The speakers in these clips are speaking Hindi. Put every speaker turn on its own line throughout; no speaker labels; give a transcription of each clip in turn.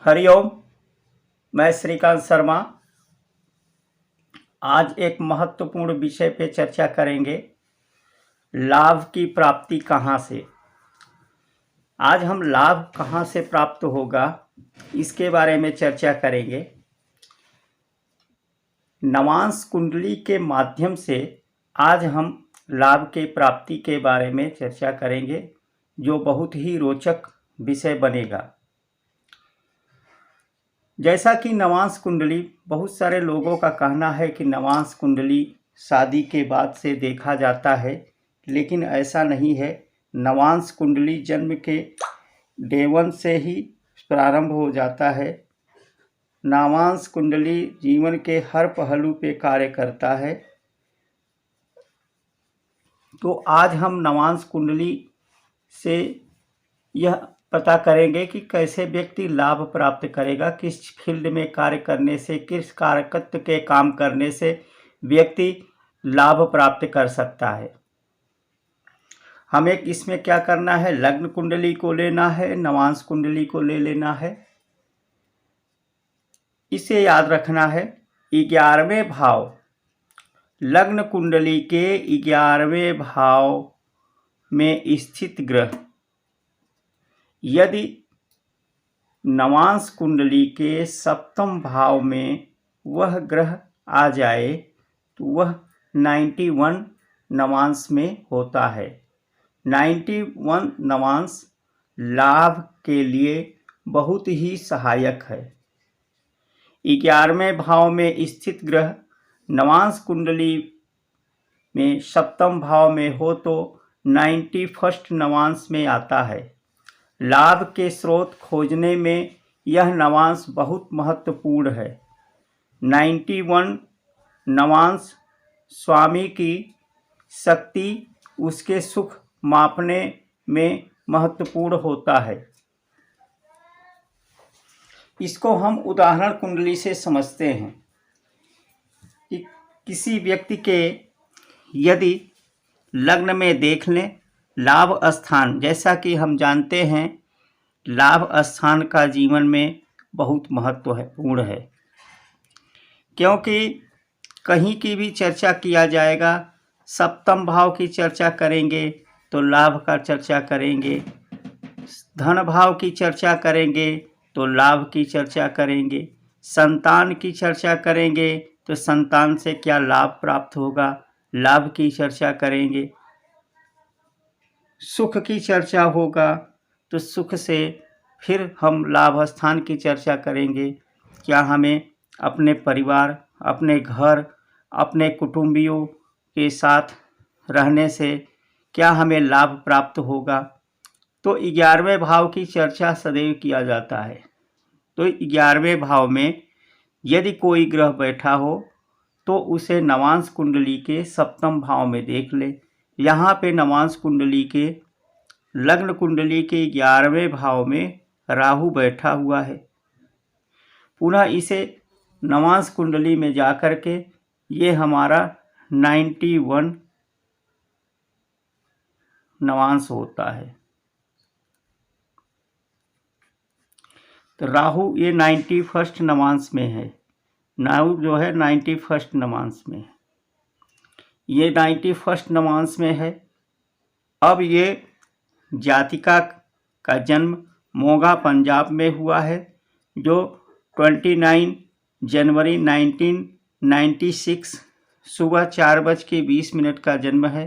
हरिओम। मैं श्रीकांत शर्मा। आज एक महत्वपूर्ण विषय पे चर्चा करेंगे, लाभ की प्राप्ति कहाँ से। आज हम लाभ कहाँ से प्राप्त होगा इसके बारे में चर्चा करेंगे। नवांश कुंडली के माध्यम से आज हम लाभ के प्राप्ति के बारे में चर्चा करेंगे, जो बहुत ही रोचक विषय बनेगा। जैसा कि नवांश कुंडली, बहुत सारे लोगों का कहना है कि नवांश कुंडली शादी के बाद से देखा जाता है, लेकिन ऐसा नहीं है। नवांश कुंडली जन्म के डे 1 से ही प्रारंभ हो जाता है। नवांश कुंडली जीवन के हर पहलू पे कार्य करता है। तो आज हम नवांश कुंडली से यह पता करेंगे कि कैसे व्यक्ति लाभ प्राप्त करेगा, किस फील्ड में कार्य करने से, किस कारकत्व के काम करने से व्यक्ति लाभ प्राप्त कर सकता है। हमें इसमें क्या करना है, लग्न कुंडली को लेना है, नवांश कुंडली को ले लेना है। इसे याद रखना है। 11वें भाव, लग्न कुंडली के 11वें भाव में स्थित ग्रह यदि नवांश कुंडली के 7वें भाव में वह ग्रह आ जाए तो वह 91 नवांश में होता है। 91 नवांश लाभ के लिए बहुत ही सहायक है। 11वें भाव में स्थित ग्रह नवांश कुंडली में 7वें भाव में हो तो 91 नवांश में आता है। लाभ के स्रोत खोजने में यह नवांश बहुत महत्वपूर्ण है। 91 नवांश स्वामी की शक्ति, उसके सुख मापने में महत्वपूर्ण होता है। इसको हम उदाहरण कुंडली से समझते हैं कि किसी व्यक्ति के यदि लग्न में देख लें लाभ स्थान, जैसा कि हम जानते हैं लाभ स्थान का जीवन में बहुत महत्वपूर्ण है, क्योंकि कहीं की भी चर्चा किया जाएगा, 7वें भाव की चर्चा करेंगे तो लाभ का चर्चा करेंगे, धन भाव की चर्चा करेंगे तो लाभ की चर्चा करेंगे, संतान की चर्चा करेंगे तो संतान से क्या लाभ प्राप्त होगा, लाभ की चर्चा करेंगे, सुख की चर्चा होगा तो सुख से फिर हम लाभ स्थान की चर्चा करेंगे। क्या हमें अपने परिवार, अपने घर, अपने कुटुंबियों के साथ रहने से क्या हमें लाभ प्राप्त होगा। तो 11वें भाव की चर्चा सदैव किया जाता है। तो 11वें भाव में यदि कोई ग्रह बैठा हो तो उसे नवांश कुंडली के 7वें भाव में देख ले। यहाँ पे नवांश कुंडली के लग्न कुंडली के 11वें भाव में राहु बैठा हुआ है। पुनः इसे नवांश कुंडली में जाकर के ये हमारा 91 नवांश होता है। तो राहु ये 91 नवांश में है। राहु जो है 91 नवांश में, ये 91 नवांश में है। अब ये जातिका का जन्म मोगा पंजाब में हुआ है, जो 29 जनवरी 1996 सुबह 4:20 का जन्म है।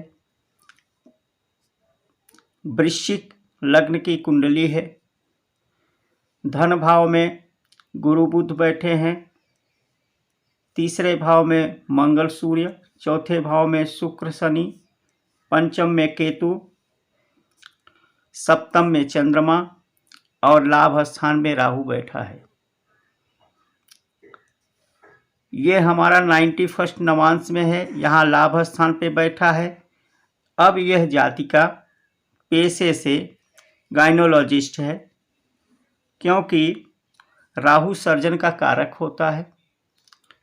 वृश्चिक लग्न की कुंडली है। धन भाव में गुरु बुध बैठे हैं, 3रे भाव में मंगल सूर्य, 4थे भाव में शुक्र शनि, 5म में केतु, 7म में चंद्रमा और लाभ स्थान में राहु बैठा है। ये हमारा 91 नवांश में है, यहाँ लाभ स्थान पे बैठा है। अब यह जातिका पेशे से गायनोलॉजिस्ट है, क्योंकि राहु सर्जन का कारक होता है,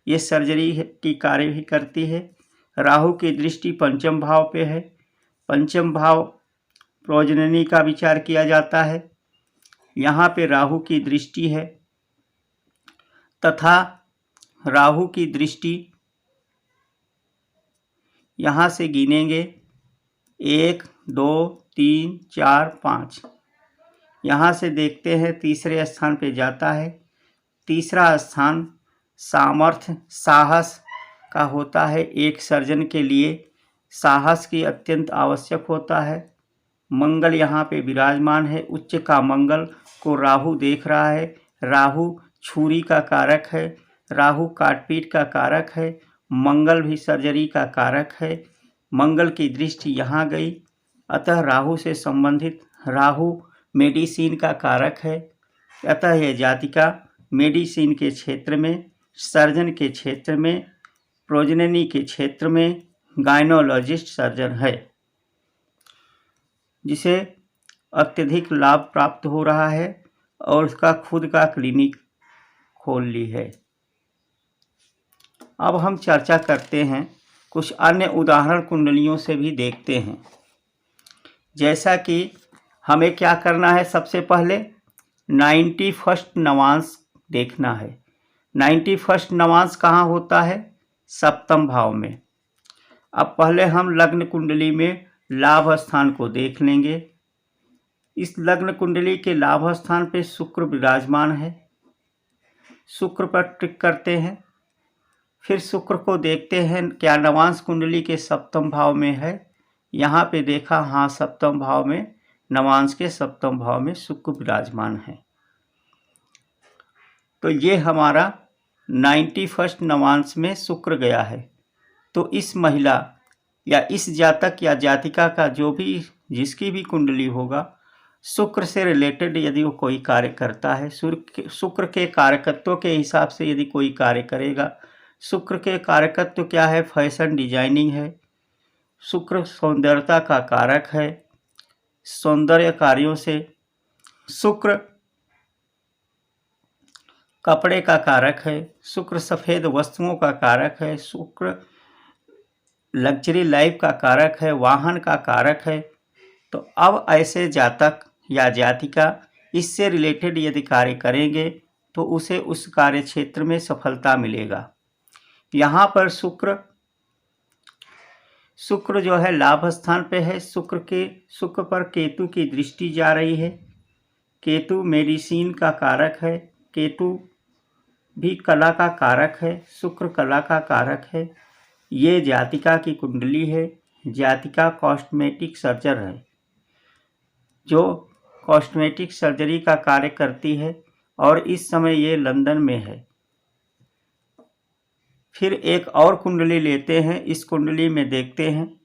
ये सर्जरी की कार्य भी करती है। राहु की दृष्टि पंचम भाव पे है। पंचम भाव प्रजननी का विचार किया जाता है। यहाँ पे राहु की दृष्टि है तथा राहु की दृष्टि यहाँ से गिनेंगे 1 2 3 4 5। यहाँ से देखते हैं तीसरे स्थान पे जाता है। तीसरा स्थान सामर्थ्य साहस का होता है। एक सर्जन के लिए साहस की अत्यंत आवश्यक होता है। मंगल यहाँ पे विराजमान है। उच्च का मंगल को राहु देख रहा है। राहु छुरी का कारक है। राहु काटपीट का कारक है। मंगल भी सर्जरी का कारक है। मंगल की दृष्टि यहाँ गई, अतः राहु से संबंधित राहु मेडिसिन का कारक है। अतः यह जातिका मेडिसिन के क्षेत्र में, सर्जन के क्षेत्र में, प्रजननी के क्षेत्र में गायनोलॉजिस्ट सर्जन है, जिसे अत्यधिक लाभ प्राप्त हो रहा है और उसका खुद का क्लिनिक खोल ली है। अब हम चर्चा करते हैं, कुछ अन्य उदाहरण कुंडलियों से भी देखते हैं। जैसा कि हमें क्या करना है, सबसे पहले 91 नवांश देखना है। 91 नवांश कहाँ होता है? सप्तम भाव में। अब पहले हम लग्न कुंडली में लाभ स्थान को देख लेंगे। इस लग्न कुंडली के लाभ स्थान पे शुक्र विराजमान है। शुक्र पर टिक करते हैं। फिर शुक्र को देखते हैं क्या नवांश कुंडली के सप्तम भाव में है। यहाँ पे देखा, हाँ, सप्तम भाव में, नवांश के सप्तम भाव में शुक्र विराजमान है। तो ये हमारा 91 नवांश में शुक्र गया है। तो इस महिला या इस जातक या जातिका का जो भी, जिसकी भी कुंडली होगा, शुक्र से रिलेटेड यदि वो कोई कार्य करता है, शुक्र के कारकत्व के हिसाब से यदि कोई कार्य करेगा। शुक्र के कारकत्व क्या है? फैशन डिजाइनिंग है। शुक्र सौंदर्यता का कारक है, सौंदर्य कार्यों से। शुक्र कपड़े का कारक है। शुक्र सफ़ेद वस्तुओं का कारक है। शुक्र लग्जरी लाइफ का कारक है, वाहन का कारक है। तो अब ऐसे जातक या जातिका इससे रिलेटेड यदि कार्य करेंगे तो उसे उस कार्य क्षेत्र में सफलता मिलेगा। यहाँ पर शुक्र जो है लाभ स्थान पे है। शुक्र पर केतु की दृष्टि जा रही है। केतु मेडिसिन का कारक है। केतु भी कला का कारक है। शुक्र कला का कारक है। ये जातिका की कुंडली है। जातिका कॉस्मेटिक सर्जर है, जो कॉस्मेटिक सर्जरी का कार्य करती है और इस समय ये लंदन में है। फिर एक और कुंडली लेते हैं। इस कुंडली में देखते हैं,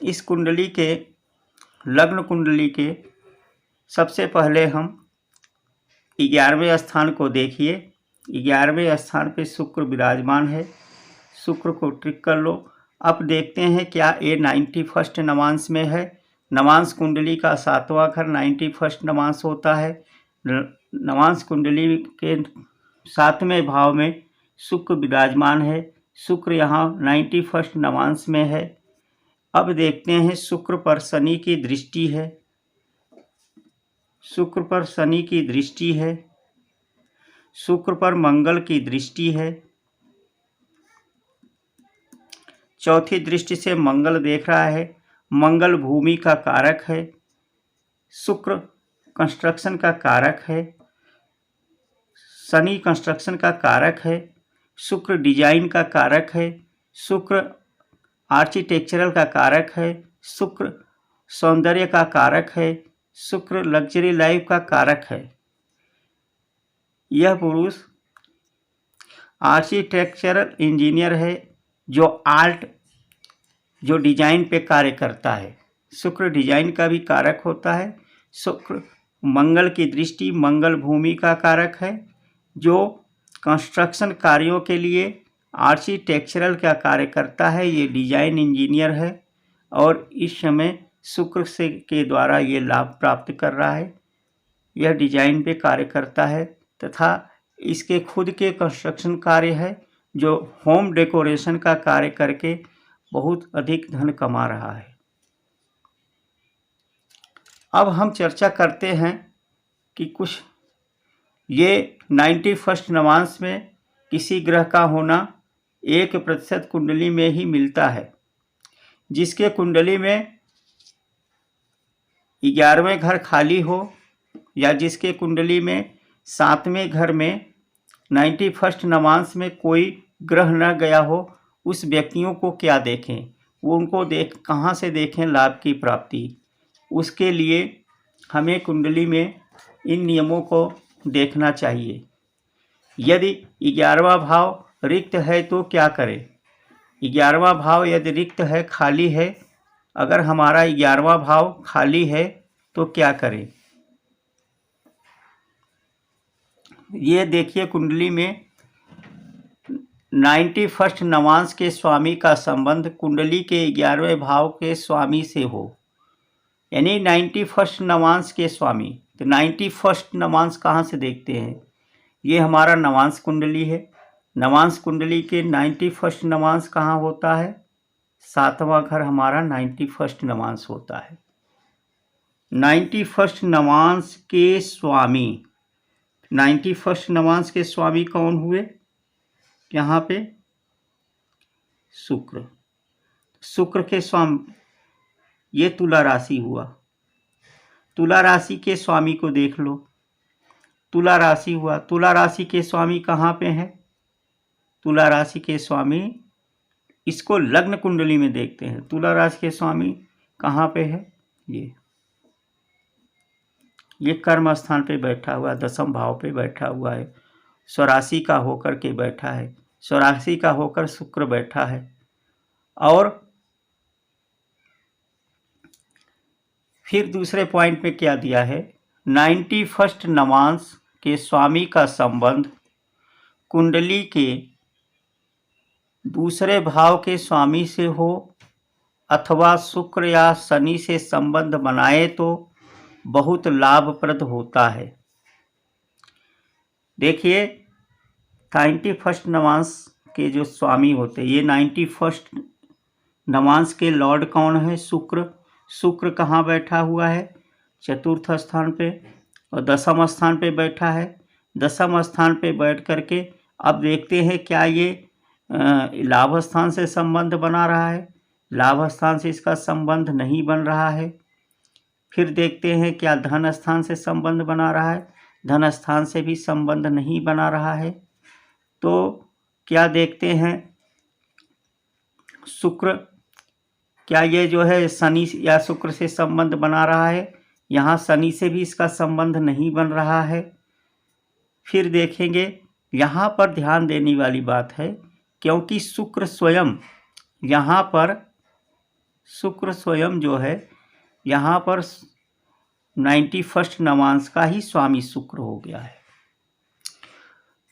इस कुंडली के लग्न कुंडली के सबसे पहले हम 11वें स्थान को देखिए। 11वें स्थान पे शुक्र विराजमान है। शुक्र को ट्रिक कर लो। अब देखते हैं क्या ये 91 नवांश में है। नवांश कुंडली का 7वां घर 91 नवांश होता है। नवांश कुंडली के 7वें भाव में शुक्र विराजमान है। शुक्र यहाँ 91 नवांश में है। अब देखते हैं, शुक्र पर शनि की दृष्टि है। शुक्र पर शनि की दृष्टि है। शुक्र पर मंगल की दृष्टि है। चौथी दृष्टि से मंगल देख रहा है। मंगल भूमि का कारक है। शुक्र कंस्ट्रक्शन का कारक है। शनि कंस्ट्रक्शन का कारक है। शुक्र डिजाइन का कारक है। शुक्र आर्किटेक्चरल का कारक है। शुक्र सौंदर्य का कारक है। शुक्र लग्जरी लाइफ का कारक है। यह पुरुष आर्किटेक्चरल इंजीनियर है, जो डिजाइन पे कार्य करता है। शुक्र डिजाइन का भी कारक होता है। शुक्र मंगल की दृष्टि मंगल भूमि का कारक है, जो कंस्ट्रक्शन कार्यों के लिए आर्किटेक्चरल का कार्य करता है। ये डिजाइन इंजीनियर है और इस समय शुक्र से के द्वारा ये लाभ प्राप्त कर रहा है। यह डिजाइन पे कार्य करता है तथा इसके खुद के कंस्ट्रक्शन कार्य है, जो होम डेकोरेशन का कार्य करके बहुत अधिक धन कमा रहा है। अब हम चर्चा करते हैं कि कुछ ये 91st नवांश में किसी ग्रह का होना 1% कुंडली में ही मिलता है। जिसके कुंडली में 11वें घर खाली हो या जिसके कुंडली में 7वें घर में 91st नवांश में कोई ग्रह न गया हो, उस व्यक्तियों को क्या देखें, वो उनको कहाँ से देखें लाभ की प्राप्ति। उसके लिए हमें कुंडली में इन नियमों को देखना चाहिए। यदि 11वां भाव रिक्त है तो क्या करें। 11वां भाव यदि रिक्त है, खाली है, अगर हमारा 11वां भाव खाली है तो क्या करें। ये देखिए कुंडली में 91st नवांश के स्वामी का संबंध कुंडली के 11वें भाव के स्वामी से हो, यानी 91st नवांश के स्वामी। तो 91st नवांश कहाँ से देखते हैं, ये हमारा नवांश कुंडली है। नवांश कुंडली के 91st नवांश कहाँ होता है, 7वां घर हमारा 91st नवांश होता है। 91st नवांश के स्वामी, 91st नवांश के स्वामी कौन हुए, यहाँ पे शुक्र। शुक्र के स्वामी ये तुला राशि हुआ। तुला राशि के स्वामी को देख लो, तुला राशि हुआ। तुला राशि के स्वामी कहाँ पे है, तुला राशि के स्वामी, इसको लग्न कुंडली में देखते हैं। तुला राशि के स्वामी कहाँ पे है, ये कर्म स्थान पे बैठा हुआ, 10वें भाव पे बैठा हुआ है, स्वराशि का होकर के बैठा है, स्वराशि का होकर शुक्र बैठा है। और फिर दूसरे पॉइंट में क्या दिया है, 91st नवांश के स्वामी का संबंध कुंडली के दूसरे भाव के स्वामी से हो अथवा शुक्र या शनि से संबंध बनाए तो बहुत लाभप्रद होता है। देखिए 91st नवांश के जो स्वामी होते हैं, ये 91st नवांश के लॉर्ड कौन है, शुक्र। शुक्र कहाँ बैठा हुआ है, चतुर्थ स्थान पे, और 10वें स्थान पे बैठा है। 10वें स्थान पे बैठ करके अब देखते हैं क्या ये लाभ स्थान से संबंध बना रहा है, लाभ स्थान से इसका संबंध नहीं बन रहा है। फिर देखते हैं क्या धन स्थान से संबंध बना रहा है, धन स्थान से भी संबंध नहीं बना रहा है। तो क्या देखते हैं, शुक्र, क्या ये जो है शनि या शुक्र से संबंध बना रहा है, यहाँ शनि से भी इसका संबंध नहीं बन रहा है। फिर देखेंगे, यहाँ पर ध्यान देने वाली बात है, क्योंकि शुक्र स्वयं यहाँ पर, शुक्र स्वयं जो है यहाँ पर 91st नवांश का ही स्वामी शुक्र हो गया है।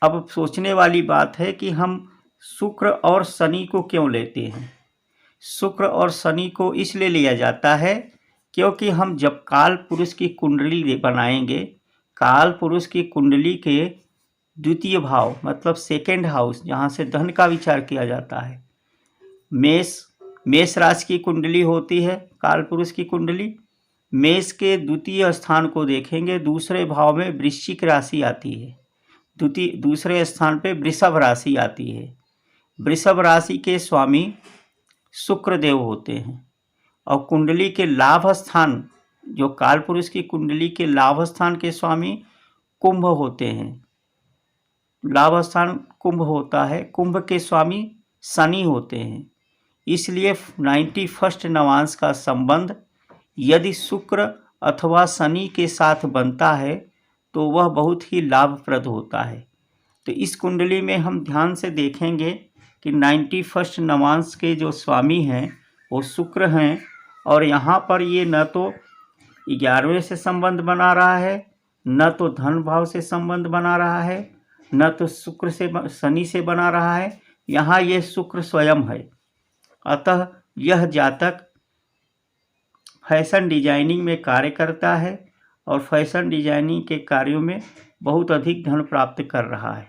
अब सोचने वाली बात है कि हम शुक्र और शनि को क्यों लेते हैं। शुक्र और शनि को इसलिए लिया जाता है क्योंकि हम जब काल पुरुष की कुंडली बनाएंगे, काल पुरुष की कुंडली के द्वितीय भाव मतलब सेकेंड हाउस, जहाँ से धन का विचार किया जाता है, मेष राशि की कुंडली होती है काल पुरुष की कुंडली। मेष के द्वितीय स्थान को देखेंगे, दूसरे भाव में वृश्चिक राशि आती है, दूसरे स्थान पे वृषभ राशि आती है। वृषभ राशि के स्वामी शुक्र देव होते हैं, और कुंडली के लाभ स्थान, जो काल पुरुष की कुंडली के लाभ स्थान के स्वामी कुंभ होते हैं। लाभ स्थान कुंभ होता है, कुंभ के स्वामी शनि होते हैं। इसलिए 91st नवांश का संबंध यदि शुक्र अथवा शनि के साथ बनता है तो वह बहुत ही लाभप्रद होता है। तो इस कुंडली में हम ध्यान से देखेंगे कि 91st नवांश के जो स्वामी हैं वो शुक्र हैं, और यहाँ पर ये न तो 11वें से संबंध बना रहा है, न तो धन भाव से संबंध बना रहा है, न तो शुक्र से शनि से बना रहा है, यहाँ ये शुक्र स्वयं है। अतः यह जातक फैशन डिजाइनिंग में कार्य करता है और फैशन डिजाइनिंग के कार्यों में बहुत अधिक धन प्राप्त कर रहा है।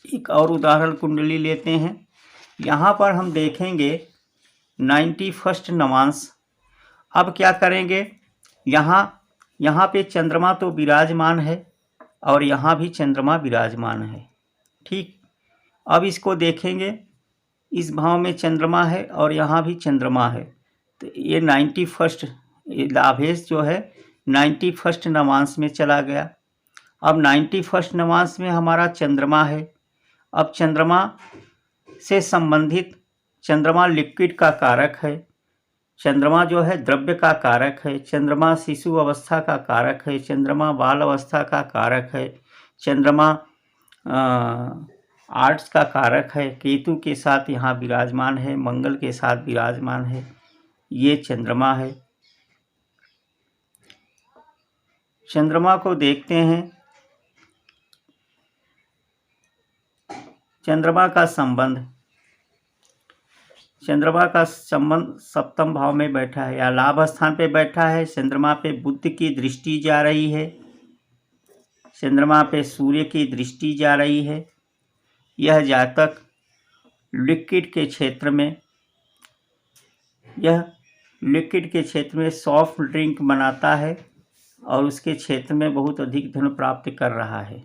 एक और उदाहरण कुंडली लेते हैं। यहाँ पर हम देखेंगे 91 नवांश। अब क्या करेंगे, यहाँ पे चंद्रमा तो विराजमान है और यहाँ भी चंद्रमा विराजमान है। ठीक, अब इसको देखेंगे, इस भाव में चंद्रमा है और यहाँ भी चंद्रमा है, तो ये 91 लाभेश जो है 91 नवांश में चला गया। अब 91 नवांश में हमारा चंद्रमा है। अब चंद्रमा से संबंधित, चंद्रमा लिक्विड का कारक है, चंद्रमा जो है द्रव्य का कारक है, चंद्रमा शिशु अवस्था का कारक है, चंद्रमा बाल अवस्था का कारक है, चंद्रमा आर्ट्स का कारक है, केतु के साथ यहाँ विराजमान है, मंगल के साथ विराजमान है। ये चंद्रमा है। चंद्रमा को देखते हैं, चंद्रमा का संबंध सप्तम भाव में बैठा है या लाभ स्थान पे बैठा है। चंद्रमा पे बुध की दृष्टि जा रही है, चंद्रमा पे सूर्य की दृष्टि जा रही है। यह जातक लिक्विड के क्षेत्र में सॉफ्ट ड्रिंक बनाता है और उसके क्षेत्र में बहुत अधिक धन प्राप्त कर रहा है।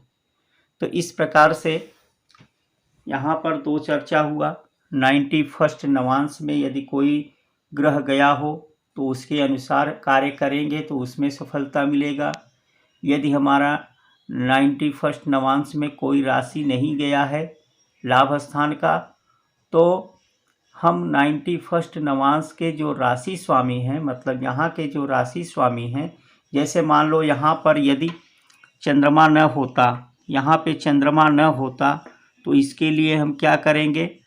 तो इस प्रकार से यहाँ पर दो चर्चा हुआ। 91 नवांश में यदि कोई ग्रह गया हो तो उसके अनुसार कार्य करेंगे तो उसमें सफलता मिलेगा। यदि हमारा 91 नवांश में कोई राशि नहीं गया है लाभ स्थान का, तो हम 91 नवांश के जो राशि स्वामी हैं, मतलब यहाँ के जो राशि स्वामी हैं, जैसे मान लो यहाँ पर यदि चंद्रमा न होता, यहाँ पे चंद्रमा न होता, तो इसके लिए हम क्या करेंगे,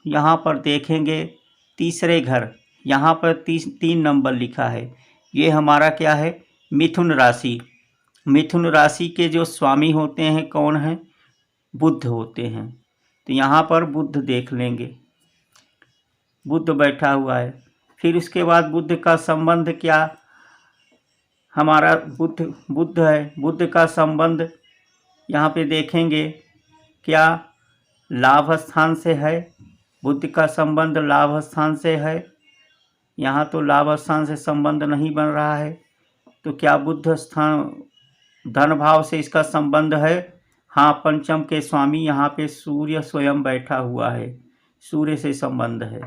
यहाँ पर देखेंगे तीसरे घर, यहाँ पर 3 नंबर लिखा है, ये हमारा क्या है, मिथुन राशि। मिथुन राशि के जो स्वामी होते हैं कौन हैं, बुध होते हैं। तो यहाँ पर बुध देख लेंगे, बुध बैठा हुआ है। फिर उसके बाद बुध का संबंध क्या, हमारा बुध है, बुध का संबंध यहाँ पे देखेंगे क्या, लाभ स्थान से है। बुध का संबंध लाभ स्थान से है। यहाँ तो लाभ स्थान से संबंध नहीं बन रहा है, तो क्या बुध स्थान धन भाव से इसका संबंध है। हाँ, पंचम के स्वामी यहाँ पे सूर्य स्वयं बैठा हुआ है, सूर्य से संबंध है।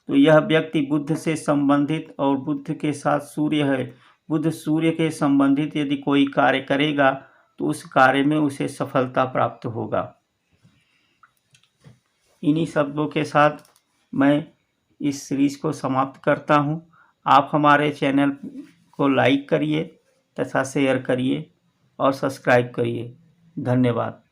तो यह व्यक्ति बुध से संबंधित और बुध के साथ सूर्य है, बुध सूर्य के संबंधित यदि कोई कार्य करेगा तो उस कार्य में उसे सफलता प्राप्त होगा। इन्हीं शब्दों के साथ मैं इस सीरीज को समाप्त करता हूँ। आप हमारे चैनल को लाइक करिए तथा शेयर करिए और सब्सक्राइब करिए। धन्यवाद।